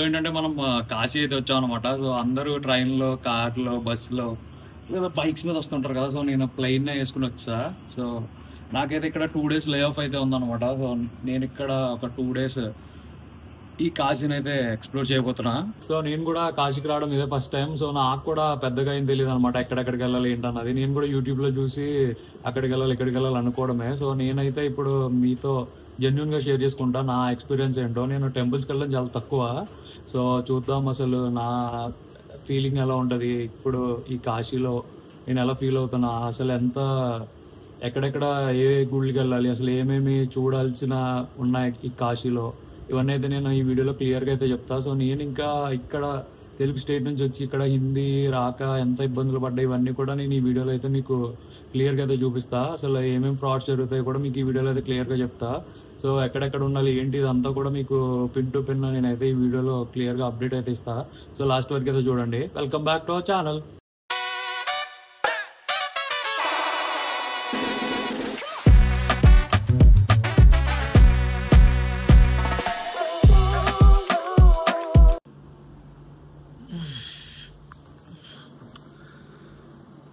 ఏంటంటే మనం కాశీ అయితే వచ్చాం అనమాట. సో అందరూ ట్రైన్లో, కార్లో, బస్సులో లేదా బైక్స్ మీద వస్తుంటారు కదా. సో నేను ప్లెయిన్ వేసుకుని వచ్చా. సో నాకైతే ఇక్కడ 2 days లే ఆఫ్ అయితే ఉందన్నమాట. సో నేను ఇక్కడ ఒక 2 days ఈ కాశీని అయితే ఎక్స్ప్లోర్ చేయబోతున్నా. సో నేను కూడా కాశీకి రావడం ఇదే ఫస్ట్ టైం. సో నాకు కూడా పెద్దగా ఏం తెలియదు అనమాట ఎక్కడెక్కడికి వెళ్ళాలి ఏంటన్నది. నేను కూడా యూట్యూబ్లో చూసి అక్కడికి వెళ్ళాలి ఇక్కడికి వెళ్ళాలి అనుకోవడమే. సో నేనైతే ఇప్పుడు మీతో జెన్యున్గా షేర్ చేసుకుంటా నా ఎక్స్పీరియన్స్ ఏంటో. నేను టెంపుల్స్కి వెళ్ళడం చాలా తక్కువ. సో చూద్దాం అసలు నా ఫీలింగ్ ఎలా ఉంటుంది ఇప్పుడు ఈ కాశీలో, నేను ఎలా ఫీల్ అవుతున్నా, అసలు ఎంత ఎక్కడెక్కడ ఏ గుళ్ళకి వెళ్ళాలి, అసలు ఏమేమి చూడాల్సిన ఉన్నాయి ఈ కాశీలో, ఇవన్నీ అయితే నేను ఈ వీడియోలో క్లియర్గా అయితే చెప్తా. సో నేను ఇంకా ఇక్కడ తెలుగు స్టేట్ నుంచి వచ్చి ఇక్కడ హిందీ రాక ఎంత ఇబ్బందులు పడ్డాయి ఇవన్నీ కూడా నేను ఈ వీడియోలో అయితే మీకు క్లియర్గా అయితే చూపిస్తా. అసలు ఏమేమి ఫ్రాడ్స్ జరుగుతాయి కూడా మీకు ఈ వీడియోలో అయితే క్లియర్గా చెప్తా. సో ఎక్కడెక్కడ ఉండాలి ఏంటి ఇదంతా కూడా మీకు పిన్ టు పిన్ నేనైతే ఈ వీడియోలో క్లియర్గా అప్డేట్ అయితే ఇస్తా. సో లాస్ట్ వరకు అయితే చూడండి. Welcome back to our channel.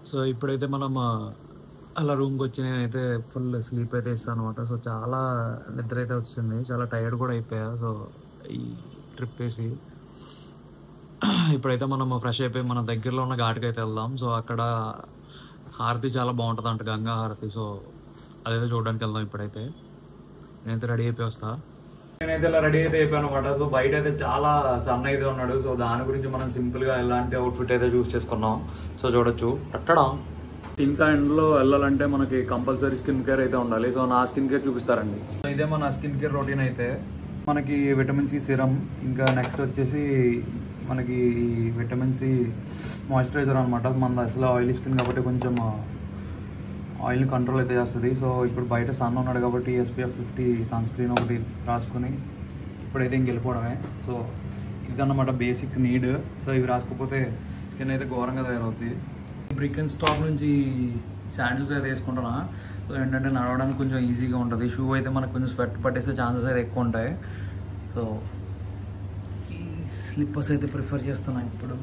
So ఇప్పుడైతే మనం అలా రూమ్కి వచ్చి నేనైతే ఫుల్ స్లీప్ అయితే ఇస్తాను అనమాట. సో చాలా నిద్ర అయితే వచ్చింది, చాలా టైర్డ్ కూడా అయిపోయా. సో ఈ ట్రిప్ వేసి ఇప్పుడైతే మనం ఫ్రెష్ అయిపోయి మన దగ్గరలో ఉన్న ఘాట్కి అయితే వెళ్దాం. సో అక్కడ హారతి చాలా బాగుంటుంది అంట, గంగా హారతి. సో అదైతే చూడడానికి వెళ్దాం. ఇప్పుడైతే నేనైతే రెడీ అయిపోయి వస్తా. నేనైతే ఇలా రెడీ అయితే అయిపోయాను అనమాట. సో బయట అయితే చాలా సన్ అయితే ఉన్నాడు. సో దాని గురించి మనం సింపుల్గా ఎలాంటి అవుట్ఫిట్ అయితే చూస్ చేసుకున్నాం. సో చూడొచ్చు అక్కడ ఇంకా ఎండ్లో వెళ్ళాలంటే మనకి కంపల్సరీ స్కిన్ కేర్ అయితే ఉండాలి. సో నా స్కిన్ కేర్ చూపిస్తారండి. సో ఇదే మన స్కిన్ కేర్ రొటీన్. అయితే మనకి విటమిన్ సి సిరం, ఇంకా నెక్స్ట్ వచ్చేసి మనకి విటమిన్ సి మాయిశ్చరైజర్ అనమాట. మన అసలు ఆయిలీ స్కిన్ కాబట్టి కొంచెం ఆయిల్ని కంట్రోల్ అయితే చేస్తుంది. సో ఇప్పుడు బయట సన్ ఉన్నాడు కాబట్టి SPF 50 సన్ స్క్రీన్ ఒకటి రాసుకుని ఇప్పుడైతే ఇంక వెళ్ళిపోవడమే. సో ఇదన్నమాట బేసిక్ నీడ్. సో ఇవి రాసుకోకపోతే స్కిన్ అయితే ఘోరంగా తయారవుతుంది. బ్రికెన్ స్టాక్ నుంచి శాండిల్స్ అయితే వేసుకుంటున్నా. సో ఏంటంటే నడవడానికి కొంచెం ఈజీగా ఉంటుంది. షూ అయితే మనకు కొంచెం స్వెట్ పట్టేసే ఛాన్సెస్ అయితే ఎక్కువ ఉంటాయి. సో ఈ స్లిప్పర్స్ అయితే ప్రిఫర్ చేస్తున్నాను ఇప్పుడు.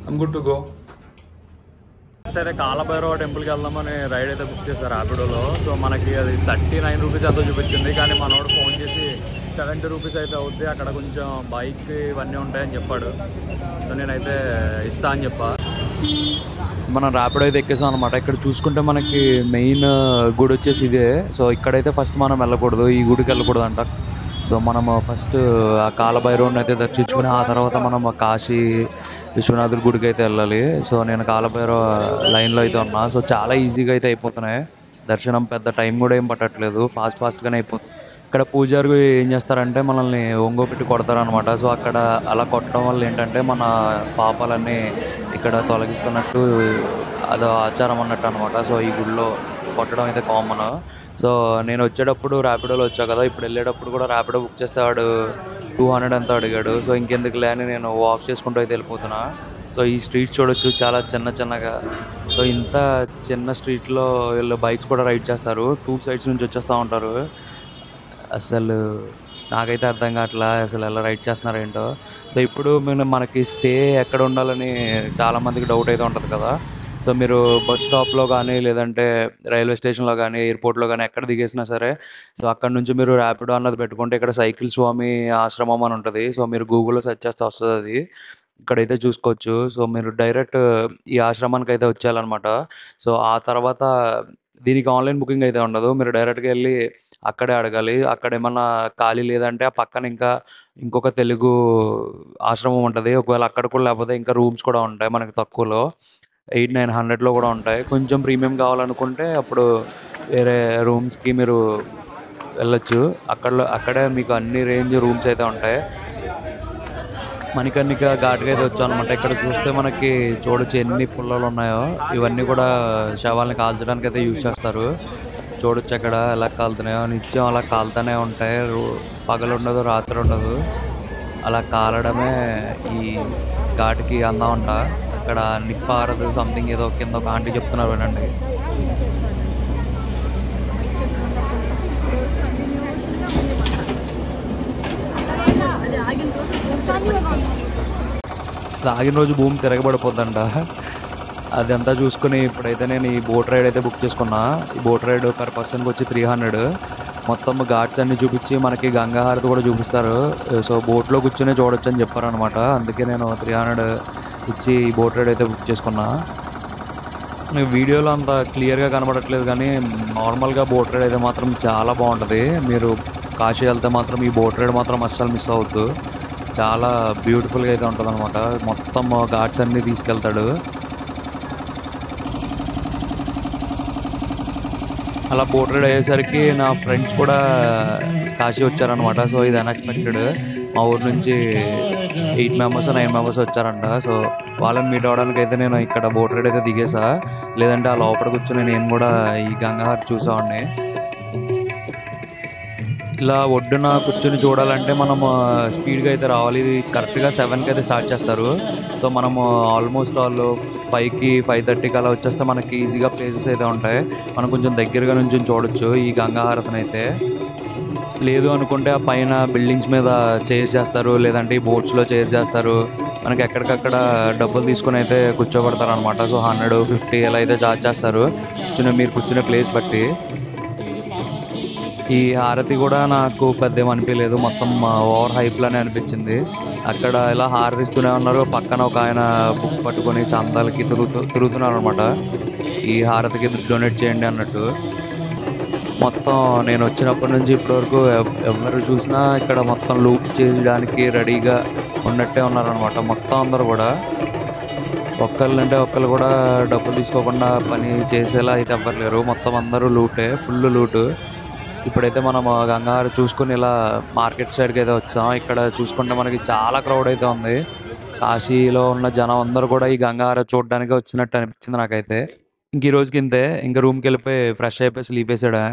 I'm good to go. అయితే కాలభైరవ టెంపుల్కి వెళ్దామని రైడ్ అయితే బుక్ చేశారు ర్యాపిడోలో. సో మనకి అది 39 రూపీస్ ఎంతో చూపించింది, కానీ మనోడు ఫోన్ చేసి 70 రూపీస్ అయితే అవుద్ది, అక్కడ కొంచెం బైక్ ఇవన్నీ ఉంటాయని చెప్పాడు. సో నేనైతే ఇస్తా అని చెప్పా. మనం ర్యాపిడో అయితే ఎక్కేసాం అనమాట. ఇక్కడ చూసుకుంటే మనకి మెయిన్ గుడి వచ్చేసి ఇదే. సో ఇక్కడైతే ఫస్ట్ మనం వెళ్ళకూడదు, ఈ గుడికి వెళ్ళకూడదు అంట. సో మనం ఫస్ట్ ఆ కాలభైరవుని అయితే దర్శించుకుని ఆ తర్వాత మనం కాశీ విశ్వనాథుడి గుడికి అయితే వెళ్ళాలి. సో నేను కాలభైరవ లైన్లో అయితే ఉన్నా. సో చాలా ఈజీగా అయితే అయిపోతున్నాయి దర్శనం, పెద్ద టైం కూడా ఏం పట్టట్లేదు, ఫాస్ట్గానే అయిపోతుంది. ఇక్కడ పూజారులు ఏం చేస్తారంటే మనల్ని ఒంగోపెట్టి కొడతారనమాట. సో అక్కడ అలా కొట్టడం వల్ల ఏంటంటే మన పాపాలన్నీ ఇక్కడ తొలగిస్తున్నట్టు అదో ఆచారం అన్నట్టు అనమాట. సో ఈ గుడిలో కొట్టడం అయితే కామన్. సో నేను వచ్చేటప్పుడు ర్యాపిడోలో వచ్చా కదా, ఇప్పుడు వెళ్ళేటప్పుడు కూడా ర్యాపిడో బుక్ చేస్తే వాడు 200 ఎంతో అడిగాడు. సో ఇంకెందుకులే అని నేను వాక్ చేసుకుంటూ అయితే వెళ్ళిపోతున్నా. సో ఈ స్ట్రీట్ చూడొచ్చు, చాలా చిన్నగా. సో ఇంత చిన్న స్ట్రీట్లో వీళ్ళు బైక్స్ కూడా రైడ్ చేస్తారు, 2 sides నుంచి వచ్చేస్తూ ఉంటారు. అసలు నాకైతే అర్థం కావట్లా అసలు ఎలా రైడ్ చేస్తున్నారు ఏంటో. సో ఇప్పుడు మనకి స్టే ఎక్కడ ఉండాలని చాలామందికి డౌట్ అయితే ఉంటుంది కదా. సో మీరు బస్ స్టాప్లో కానీ లేదంటే రైల్వే స్టేషన్లో కానీ ఎయిర్పోర్ట్లో కానీ ఎక్కడ దిగేసినా సరే, సో అక్కడ నుంచి మీరు ర్యాపిడో అన్నది పెట్టుకుంటే ఇక్కడ సైకిల్ స్వామి ఆశ్రమం అని ఉంటుంది. సో మీరు గూగుల్లో సెర్చ్ చేస్తే వస్తుంది అది, ఇక్కడైతే చూసుకోవచ్చు. సో మీరు డైరెక్ట్ ఈ ఆశ్రమానికి అయితే వచ్చేయాలన్నమాట. సో ఆ తర్వాత దీనికి ఆన్లైన్ బుకింగ్ అయితే ఉండదు, మీరు డైరెక్ట్గా వెళ్ళి అక్కడే అడగాలి. అక్కడ ఏమన్నా ఖాళీ లేదంటే ఆ పక్కన ఇంకొక తెలుగు ఆశ్రమం ఉంటుంది. ఒకవేళ అక్కడ కూడా లేకపోతే ఇంకా రూమ్స్ కూడా ఉంటాయి మనకి తక్కువలో, 800-900లో కూడా ఉంటాయి. కొంచెం ప్రీమియం కావాలనుకుంటే అప్పుడు వేరే రూమ్స్కి మీరు వెళ్ళొచ్చు. అక్కడే మీకు అన్ని రేంజ్ రూమ్స్ అయితే ఉంటాయి. మణికర్ణిక ఘాట్కి అయితే వచ్చాం అనమాట. ఇక్కడ చూస్తే మనకి చూడొచ్చు ఎన్ని పుల్లలు ఉన్నాయో. ఇవన్నీ కూడా శవాల్ని కాల్చడానికి అయితే యూజ్ చేస్తారు. చూడొచ్చు అక్కడ ఎలా కాలుతున్నాయో, నిత్యం అలా కాలుతూనే ఉంటాయి. పగలు ఉండదు, రాత్రి ఉండదు, అలా కాలడమే ఈ ఘాట్కి అందం అంట. అక్కడ నిప్పారదు సంథింగ్ ఏదో కింద ఒక ఆంటీ చెప్తున్నారు వినండి. ఆగిన రోజు భూమి తిరగబడిపోద్దంట. అదంతా చూసుకుని ఇప్పుడైతే నేను ఈ బోట్ రైడ్ అయితే బుక్ చేసుకున్నా. ఈ బోట్ రైడ్ పర్ పర్సన్కి వచ్చి 300. మొత్తం ఘాట్స్ అన్నీ చూపించి మనకి గంగా హారతి కూడా చూపిస్తారు. సో బోట్లో కూర్చొని చూడొచ్చు అని చెప్పారనమాట. అందుకే నేను 300 ఇచ్చి ఈ బోట్ రైడ్ అయితే బుక్ చేసుకున్నా. వీడియోలో అంత క్లియర్గా కనబడట్లేదు కానీ నార్మల్గా బోట్ రైడ్ అయితే మాత్రం చాలా బాగుంటుంది. మీరు కాశీ వెళ్తే మాత్రం ఈ బోట్ రైడ్ మాత్రం అస్సలు మిస్ అవ్వద్దు. చాలా బ్యూటిఫుల్గా అయితే ఉంటుంది అనమాట. మొత్తం ఘాట్స్ అన్నీ తీసుకెళ్తాడు. అలా బోట్ రైడ్ అయ్యేసరికి నా ఫ్రెండ్స్ కూడా కాశీ వచ్చారనమాట. సో ఇది అన్ఎక్స్పెక్టెడ్. మా ఊరు నుంచి 8 మెంబర్స్ 9 మెంబర్స్ వచ్చారంట. సో వాళ్ళని మీట్ అవ్వడానికి అయితే నేను ఇక్కడ బోట్ రైడ్ అయితే దిగేసా. లేదంటే ఆ లోపల కూర్చొని నేను కూడా ఈ గంగాహారతి చూసేవాడిని. ఇలా ఒడ్డున కూర్చొని చూడాలంటే మనం స్పీడ్గా అయితే రావాలి. ఇది కరెక్ట్గా 7కి అయితే స్టార్ట్ చేస్తారు. సో మనము ఆల్మోస్ట్ వాళ్ళు 5కి 5:30కి అలా వచ్చేస్తే మనకి ఈజీగా ప్లేసెస్ అయితే ఉంటాయి. మనం కొంచెం దగ్గరగా నుంచి చూడొచ్చు ఈ గంగాహారతిని అయితే. లేదు అనుకుంటే ఆ పైన బిల్డింగ్స్ మీద చైర్స్ చేస్తారు, లేదంటే ఈ బోట్స్లో చైర్స్ చేస్తారు. మనకి ఎక్కడికక్కడ డబ్బులు తీసుకుని అయితే కూర్చోబెడతారు అనమాట. సో 100-50 ఇలా అయితే చార్జ్ చేస్తారు మీరు కూర్చునే ప్లేస్ బట్టి. ఈ హారతి కూడా నాకు పెద్ద అనిపించలేదు, మొత్తం ఓవర్ హైప్లానే అనిపించింది. అక్కడ ఇలా హారతిస్తూనే ఉన్నారు. పక్కన ఒక ఆయన బుక్ పట్టుకొని చందాలకి తిరుగుతున్నారు అనమాట. ఈ హారతికి డొనేట్ చేయండి అన్నట్టు. మొత్తం నేను వచ్చినప్పటి నుంచి ఇప్పటివరకు ఎవరు చూసినా ఇక్కడ మొత్తం లూప్ చేయడానికి రెడీగా ఉన్నట్టే ఉన్నారనమాట. మొత్తం అందరూ కూడా ఒక్కళ్ళంటే ఒక్కళ్ళు కూడా డబ్బులు తీసుకోకుండా పని చేసేలా అయితే ఎవ్వరు లేరు. మొత్తం అందరూ లూటే, ఫుల్ లూటు. ఇప్పుడైతే మనం గంగాహారతి చూసుకుని ఇలా మార్కెట్ సైడ్కి అయితే వచ్చాం. ఇక్కడ చూసుకుంటే మనకి చాలా క్రౌడ్ అయితే ఉంది. కాశీలో ఉన్న జనం అందరూ కూడా ఈ గంగాహారతి చూడడానికి వచ్చినట్టు అనిపించింది నాకైతే. ఇంక ఈ రోజుకి ఇంతే. ఇంకా రూమ్కి వెళ్ళిపోయి ఫ్రెష్ అయిపోయి స్లీప్ వేసాడా.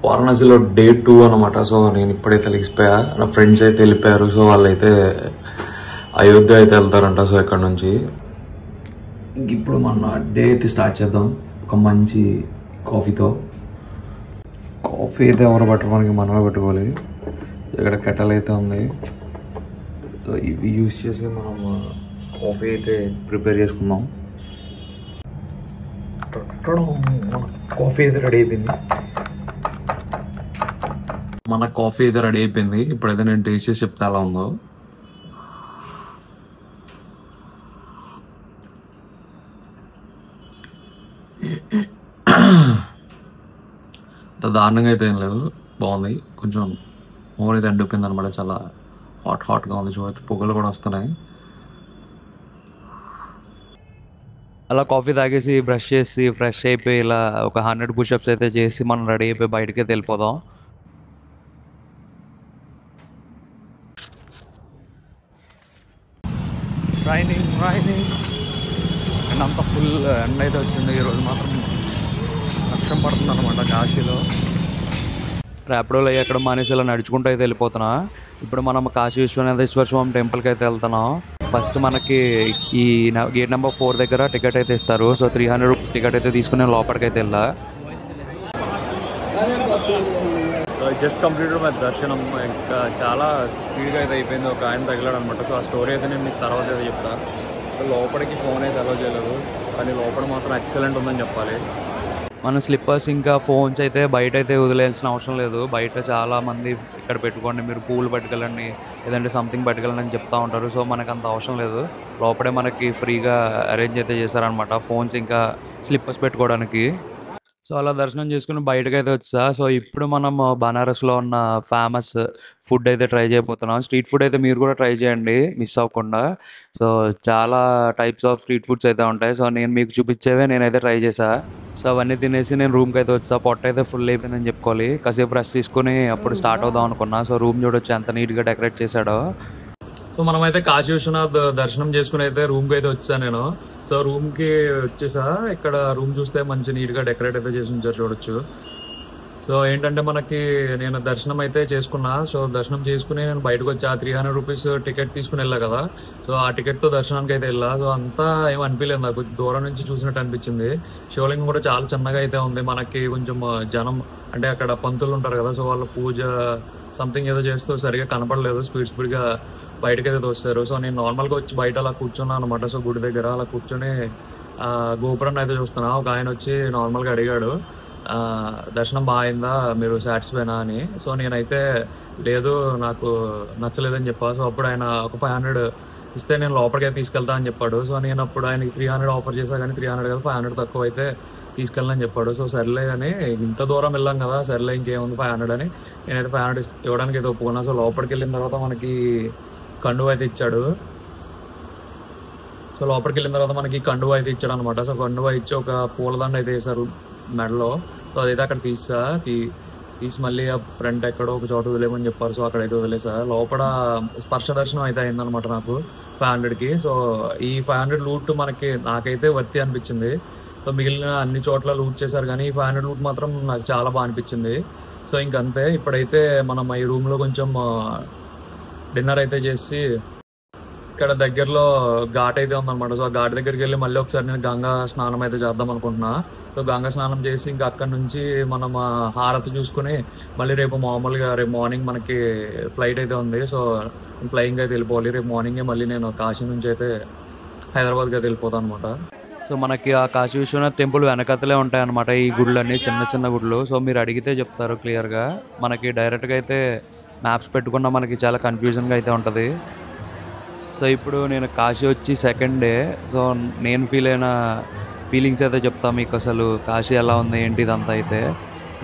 వారణాసిలో డే 2 అనమాట. సో నేను ఇప్పుడైతే లెగిసిపోయా. నా ఫ్రెండ్స్ అయితే వెళ్ళిపోయారు. సో వాళ్ళైతే అయోధ్య అయితే వెళ్తారంట. సో ఇక్కడ నుంచి ఇంక ఇప్పుడు మన డే అయితే స్టార్ట్ చేద్దాం ఒక మంచి కాఫీతో. కాఫీ అయితే ఎవరు పట్టరు, మనకి మనమే పెట్టుకోవాలి. ఇక్కడ కెటల్ అయితే ఉంది. సో ఇవి యూజ్ చేసి మనం కాఫీ అయితే ప్రిపేర్ చేసుకుందాం. కాఫీ అయితే రెడీ అయిపోయింది. మన కాఫీ అయితే రెడీ అయిపోయింది. ఇప్పుడైతే నేను టేస్ట్ చేసి చెప్తే ఎలా ఉందో. దారుణంగా అయితే ఏం లేదు, బాగుంది. కొంచెం మోర్ అయితే అడ్డుపోయింది అనమాట. చాలా హాట్గా ఉంది. చూడచ్చు పొగలు కూడా వస్తున్నాయి. అలా కాఫీ తాగేసి బ్రష్ చేసి ఫ్రెష్ అయిపోయి ఇలా ఒక 100 పుషప్స్ అయితే చేసి మనం రెడీ అయిపోయి బయటకి అయితే వెళ్ళిపోదాం. రైనింగ్ అండ్ అంత ఫుల్ ఎండ అయితే వచ్చింది. ఈరోజు మాత్రం వర్షం పడుతుంది అనమాట కాశీలో. ర్యాపిడోలో ఎక్కడ మానేసి ఇలా నడుచుకుంటూ అయితే వెళ్ళిపోతున్నా. ఇప్పుడు మనం కాశీ విశ్వనాథేశ్వర స్వామి టెంపుల్కి అయితే వెళ్తున్నాం. ఫస్ట్ మనకి ఈ గేట్ నెంబర్ 4 దగ్గర టికెట్ అయితే ఇస్తారు. సో 300 రూపీస్ టికెట్ అయితే తీసుకుని లోపలికి అయితే వెళ్ళా. జస్ట్ కంప్లీటెడ్ మై దర్శనం. ఇంకా చాలా స్పీడ్గా అయితే అయిపోయింది. ఒక ఆయన తగిలాడు అనమాట. సో ఆ స్టోరీ అయితే నేను మీకు తర్వాత అయితే చెప్తా. సో లోపలికి ఫోన్ అయితే అలౌ చేయలేదు, కానీ లోపల మాత్రం ఎక్సలెంట్ ఉందని చెప్పాలి. మన స్లిప్పర్స్ ఇంకా ఫోన్స్ అయితే బయట అయితే వదిలేయాల్సిన అవసరం లేదు. బయట చాలామంది ఇక్కడ పెట్టుకోండి, మీరు పూలు పట్టుకెళ్ళండి, లేదంటే సంథింగ్ పట్టుకెళ్ళండి అని చెప్తూ ఉంటారు. సో మనకు అంత అవసరం లేదు. లోపలే మనకి ఫ్రీగా అరేంజ్ అయితే చేశారనమాట ఫోన్స్ ఇంకా స్లిప్పర్స్ పెట్టుకోవడానికి. సో అలా దర్శనం చేసుకుని బయటకు అయితే వచ్చా. సో ఇప్పుడు మనం బనారస్లో ఉన్న ఫేమస్ ఫుడ్ అయితే ట్రై చేయబోతున్నాం. స్ట్రీట్ ఫుడ్ అయితే మీరు కూడా ట్రై చేయండి మిస్ అవ్వకుండా. సో చాలా టైప్స్ ఆఫ్ స్ట్రీట్ ఫుడ్స్ అయితే ఉంటాయి. సో నేను మీకు చూపించేవే నేనైతే ట్రై చేశా. సో అవన్నీ తినేసి నేను రూమ్కి అయితే వచ్చా. పొట్ట అయితే ఫుల్ అయిపోయిందని చెప్పుకోవాలి. కాసేపు రెస్ట్ తీసుకుని అప్పుడు స్టార్ట్ అవుదాం అనుకున్నా. సో రూమ్ చూడొచ్చు ఎంత నీట్గా డెకరేట్ చేశాడో. సో మనమైతే కాశీ విశ్వనాథ్ దర్శనం చేసుకుని అయితే రూమ్కి అయితే వచ్చాను నేను. సో రూమ్కి వచ్చేసా. ఇక్కడ రూమ్ చూస్తే మంచి నీట్గా డెకరేట్ అయితే చేసి ఉంచారు, చూడొచ్చు. సో ఏంటంటే మనకి నేను దర్శనం అయితే చేసుకున్నా. సో దర్శనం చేసుకుని నేను బయటకు వచ్చా. 300 రూపీస్ టికెట్ తీసుకుని వెళ్ళా కదా. సో ఆ టికెట్తో దర్శనానికి అయితే వెళ్ళా. సో అంతా ఏం అనిపించలేదు నాకు, దూరం నుంచి చూసినట్టు అనిపించింది. శివలింగం కూడా చాలా చిన్నగా అయితే ఉంది. మనకి కొంచెం జనం అంటే అక్కడ పంతులు ఉంటారు కదా, సో వాళ్ళ పూజ సంథింగ్ ఏదో చేస్తూ సరిగా కనపడలేదు. స్పీడ్గా బయటకైతే తోస్తారు. సో నేను నార్మల్గా వచ్చి బయట అలా కూర్చున్నాను అనమాట. సో గుడి దగ్గర అలా కూర్చొని గోపురాన్ని అయితే చూస్తున్నా. ఒక ఆయన వచ్చి నార్మల్గా అడిగాడు, దర్శనం బాగా అయిందా, మీరు సాటిస్ఫైనా అని. సో నేనైతే లేదు, నాకు నచ్చలేదని చెప్పా. సో అప్పుడు ఆయన ఒక 500 ఇస్తే నేను లోపలికైతే తీసుకెళ్తా అని చెప్పాడు. సో నేను అప్పుడు ఆయనకి 300 ఆఫర్ చేశా, కానీ 300 కదా 500 తక్కువ అయితే తీసుకెళ్ళని చెప్పాడు. సో సర్లే అని, ఇంత దూరం వెళ్ళాం కదా, సర్లే ఇంకేముంది 500 అని నేనైతే 500 ఇవ్వడానికి అయితే ఒప్పుకున్నా. సో లోపలికి వెళ్ళిన తర్వాత మనకి కండువ అయితే ఇచ్చాడు. సో లోపలికి వెళ్ళిన తర్వాత మనకి కండువ అయితే ఇచ్చాడు అనమాట. సో కండువ ఇచ్చి ఒక పూలదండ అయితే వేశారు మెడలో. సో అదైతే అక్కడ తీసి మళ్ళీ ఆ ఫ్రంట్ ఎక్కడో ఒక చోట వదిలేమని చెప్పారు. సో అక్కడైతే వదిలేసా. లోపల స్పర్శ దర్శనం అయితే అయిందనమాట నాకు 500కి. సో ఈ 500 లూట్ నాకైతే వర్తి అనిపించింది. సో మిగిలిన అన్ని చోట్ల లూట్ చేశారు, కానీ ఈ 500 లూట్ మాత్రం నాకు చాలా బాగా అనిపించింది. సో ఇంకంతే. ఇప్పుడైతే మనం ఈ రూమ్లో కొంచెం డిన్నర్ అయితే చేసి, ఇక్కడ దగ్గరలో ఘాట్ అయితే ఉందన్నమాట. సో ఆ ఘాట్ దగ్గరికి వెళ్ళి మళ్ళీ ఒకసారి నేను గంగా స్నానం అయితే చేద్దాం అనుకుంటున్నా. సో గంగా స్నానం చేసి ఇంకా అక్కడ నుంచి మనం హారతి చూసుకుని మళ్ళీ రేపు మార్నింగ్ మనకి ఫ్లైట్ అయితే ఉంది. సో ఫ్లయింగ్ అయితే వెళ్ళిపోవాలి. రేపు మార్నింగే మళ్ళీ నేను కాశీ నుంచి అయితే హైదరాబాద్కి అయితే వెళ్ళిపోతాను అనమాట. సో మనకి ఆ కాశీ విశ్వనాథ్ టెంపుల్ వెనకతలే ఉంటాయి అనమాట ఈ గుళ్ళన్నీ, చిన్న చిన్న గుళ్ళు. సో మీరు అడిగితే చెప్తారు క్లియర్గా. మనకి డైరెక్ట్గా అయితే మ్యాప్స్ పెట్టుకున్నా మనకి చాలా కన్ఫ్యూజన్గా అయితే ఉంటుంది. సో ఇప్పుడు నేను కాశీ వచ్చి సెకండ్ డే. సో నేను ఫీల్ అయిన ఫీలింగ్స్ అయితే చెప్తా మీకు. అసలు కాశీ ఎలా ఉంది ఏంటి ఇదంతా అయితే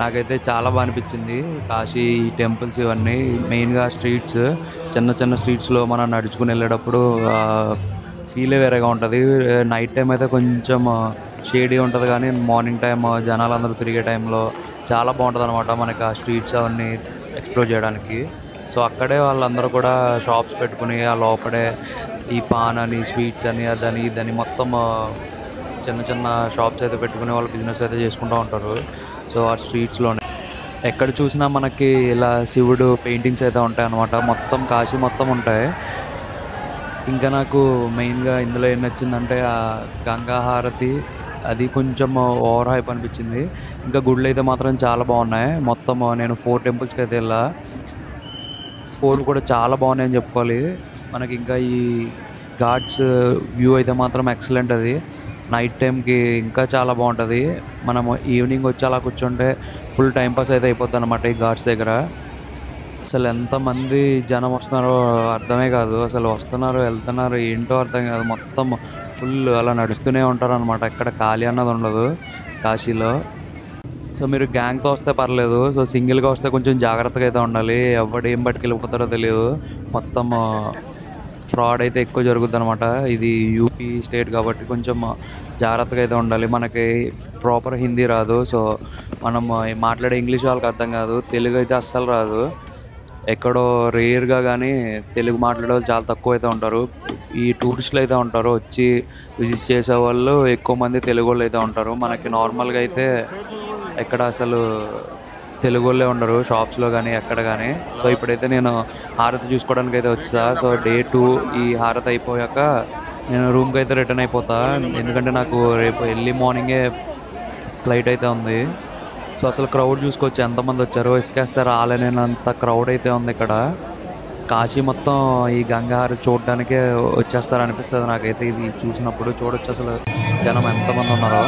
నాకైతే చాలా బాగా అనిపించింది. కాశీ టెంపుల్స్ ఇవన్నీ, మెయిన్గా స్ట్రీట్స్, చిన్న చిన్న స్ట్రీట్స్లో మనం నడుచుకుని వెళ్ళేటప్పుడు ఫీలే వేరేగా ఉంటుంది. నైట్ టైం అయితే కొంచెం షేడీ ఉంటుంది, కానీ మార్నింగ్ టైం జనాలందరూ తిరిగే టైంలో చాలా బాగుంటుంది అనమాట మనకి ఆ స్ట్రీట్స్ అవన్నీ ఎక్స్ప్లోర్ చేయడానికి. సో అక్కడే వాళ్ళందరూ కూడా షాప్స్ పెట్టుకుని ఆ లోపడే ఈ పాన్ అని, స్వీట్స్ అని, అదని ఇదని మొత్తం చిన్న చిన్న షాప్స్ అయితే పెట్టుకుని వాళ్ళు బిజినెస్ అయితే చేసుకుంటూ ఉంటారు. సో ఆ స్ట్రీట్స్లోనే ఎక్కడ చూసినా మనకి ఇలా శివుడు పెయింటింగ్స్ అయితే ఉంటాయి అన్నమాట. మొత్తం కాశీ మొత్తం ఉంటాయి. ఇంకా నాకు మెయిన్గా ఇందులో ఏం నచ్చిందంటే ఆ గంగా హారతి, అది కొంచెం ఓవర్ హైప్ అనిపించింది. ఇంకా గుళ్ళు అయితే మాత్రం చాలా బాగున్నాయి. మొత్తం నేను 4 టెంపుల్స్కి అయితే వెళ్ళా. 4 కూడా చాలా బాగున్నాయని చెప్పుకోవాలి. మనకి ఇంకా ఈ ఘాట్స్ వ్యూ అయితే మాత్రం ఎక్సలెంట్. అది నైట్ టైంకి ఇంకా చాలా బాగుంటుంది. మనము ఈవినింగ్ వచ్చి అలా కూర్చుంటే ఫుల్ టైంపాస్ అయితే అయిపోతుంది అనమాట ఈ ఘాట్స్ దగ్గర. అసలు ఎంతమంది జనం వస్తున్నారో అర్థమే కాదు. అసలు వస్తున్నారు వెళ్తున్నారు ఏంటో అర్థం కాదు. మొత్తం ఫుల్ అలా నడుస్తూనే ఉంటారు అనమాట. ఎక్కడ ఖాళీ అన్నది ఉండదు కాశీలో. సో మీరు గ్యాంగ్తో వస్తే పర్లేదు. సో సింగిల్గా వస్తే కొంచెం జాగ్రత్తగా అయితే ఉండాలి. ఎవడు ఏం పట్టుకెళ్ళిపోతారో తెలియదు. మొత్తం ఫ్రాడ్ అయితే ఎక్కువ జరుగుద్ది అనమాట. ఇది యూపీ స్టేట్ కాబట్టి కొంచెం జాగ్రత్తగా అయితే ఉండాలి. మనకి ప్రాపర్ హిందీ రాదు. సో మనం మాట్లాడే ఇంగ్లీష్ వాళ్ళకి అర్థం కాదు. తెలుగు అయితే అస్సలు రాదు. ఎక్కడో రేర్గా కానీ తెలుగు మాట్లాడే వాళ్ళు చాలా తక్కువ అయితే ఉంటారు. ఈ టూరిస్టులు అయితే ఉంటారు, వచ్చి విజిట్ చేసే వాళ్ళు ఎక్కువ మంది తెలుగు వాళ్ళు అయితే ఉంటారు. మనకి నార్మల్గా అయితే ఎక్కడ అసలు తెలుగు వాళ్ళే ఉండరు షాప్స్లో కానీ ఎక్కడ కానీ. సో ఇప్పుడైతే నేను హారతి చూసుకోవడానికి అయితే వచ్చా. సో డే 2 ఈ హారతి అయిపోయాక నేను రూమ్కి అయితే రిటర్న్ అయిపోతా. ఎందుకంటే నాకు రేపు ఎర్లీ మార్నింగే ఫ్లైట్ అయితే ఉంది. సో అసలు క్రౌడ్ చూసుకోవచ్చు ఎంతమంది వచ్చారో. ఇసుకేస్తే రాలేనంత క్రౌడ్ అయితే ఉంది ఇక్కడ. కాశీ మొత్తం ఈ గంగా హారతి చూడడానికే వచ్చేస్తారు అనిపిస్తుంది నాకైతే. ఇది చూసినప్పుడు చూడొచ్చు అసలు జనం ఎంతమంది ఉన్నారో.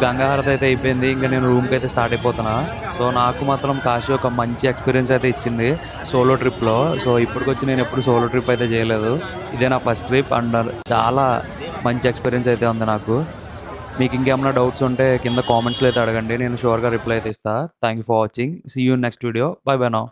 గంగా హారతి అయితే అయిపోయింది. ఇంకా నేను రూమ్కి అయితే స్టార్ట్ అయిపోతున్నా. సో నాకు మాత్రం కాశీ ఒక మంచి ఎక్స్పీరియన్స్ అయితే ఇచ్చింది సోలో ట్రిప్లో. సో ఇప్పటికొచ్చి నేను ఎప్పుడు సోలో ట్రిప్ అయితే చేయలేదు. ఇదే నా ఫస్ట్ ట్రిప్ అండ్ చాలా మంచి ఎక్స్పీరియన్స్ అయితే ఉంది నాకు. మీకు ఇంకేమైనా డౌట్స్ ఉంటే కింద కామెంట్స్లో అయితే అడగండి, నేను షూర్గా రిప్లై అయితే ఇస్తాను. Thank you for watching. See you next video. Bye bye now.